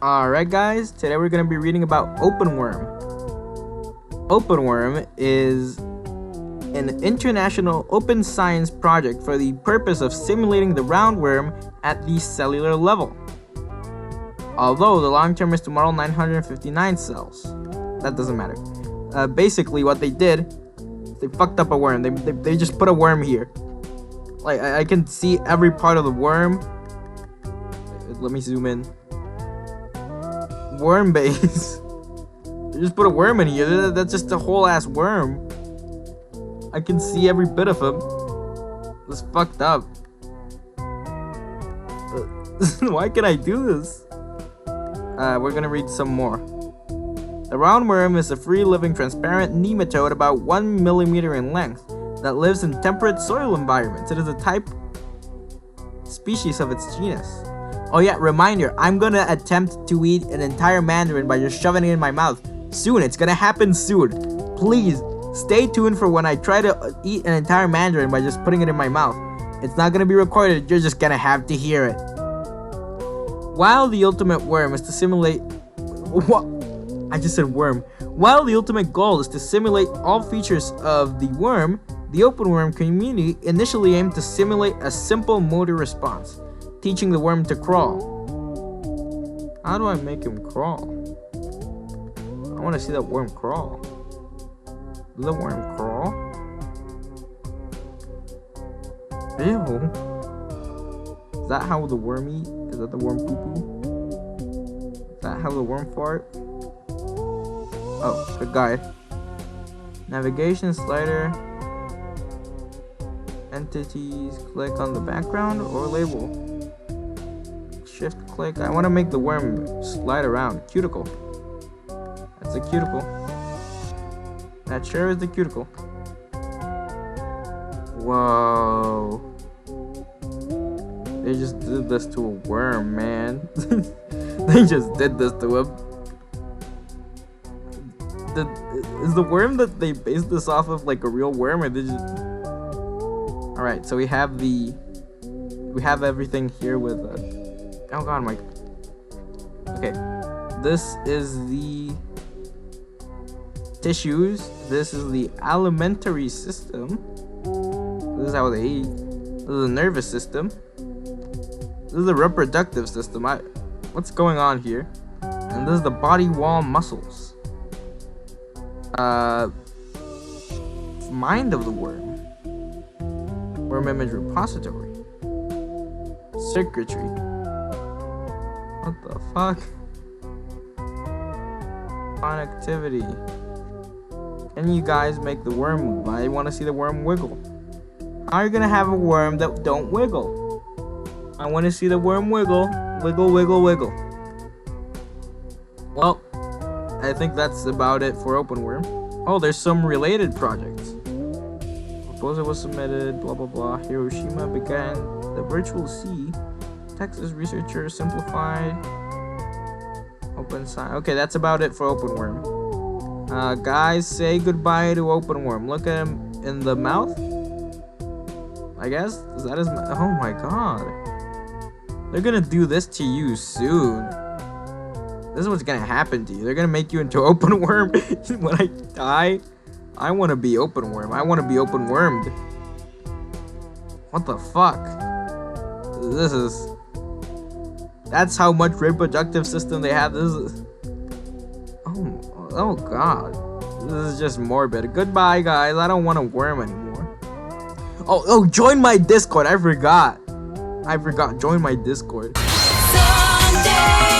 Alright guys, today we're going to be reading about openworm. Openworm is an international open science project for the purpose of simulating the roundworm at the cellular level. Although the long term is to model 959 cells. That doesn't matter. Basically what they did, they fucked up a worm. They just put a worm here. Like, I can see every part of the worm. Let me zoom in. Worm base. They just put a worm in here. That's just a whole ass worm. I can see every bit of him. It's fucked up. Why can I do this? We're gonna read some more. The roundworm is a free-living transparent nematode about 1 millimeter in length that lives in temperate soil environments. It is a type species of its genus. Oh yeah, reminder, I'm gonna attempt to eat an entire mandarin by just shoving it in my mouth. Soon, it's gonna happen soon. Please, stay tuned for when I try to eat an entire mandarin by just putting it in my mouth. It's not gonna be recorded, you're just gonna have to hear it. While the ultimate worm is to simulate... What? I just said worm. While the ultimate goal is to simulate all features of the worm, the openworm community initially aimed to simulate a simple motor response, teaching the worm to crawl. How do I make him crawl? I want to see that worm crawl. Does the worm crawl? Ew. Is that how the worm eat? Is that the worm poo-poo? Is that how the worm fart? Oh, good guide. Navigation slider. Entities, click on the background or label. Shift click. I want to make the worm slide around. Cuticle. That's a cuticle. That sure is the cuticle. Whoa. They just did this to a worm, man. They just did this to him. Is the worm that they based this off of like a real worm, or they just... Alright, so we have everything here with oh god, Mike. Okay, this is the tissues. This is the alimentary system. This is how they eat. This is the nervous system. This is the reproductive system. What's going on here? And this is the body wall muscles. Mind of the worm. Worm image repository. Circuitry. What the fuck? Connectivity. Can you guys make the worm move? I want to see the worm wiggle. How are you gonna have a worm that don't wiggle? I want to see the worm wiggle. Wiggle, wiggle, wiggle. Well, I think that's about it for openworm. Oh, there's some related projects. Proposal was submitted, blah blah blah. Hiroshima began the virtual sea. Texas researcher simplified. Open science. Okay, that's about it for openworm. Guys, say goodbye to openworm. Look at him in the mouth. I guess is that his? Oh my god! They're gonna do this to you soon. This is what's gonna happen to you. They're gonna make you into openworm. When I die, I want to be openworm. I want to be openwormed. What the fuck? This is... That's how much reproductive system they have. This is... Oh god. This is just morbid. Goodbye, guys. I don't want to worm anymore. Oh, join my Discord. I forgot. Join my Discord. Someday.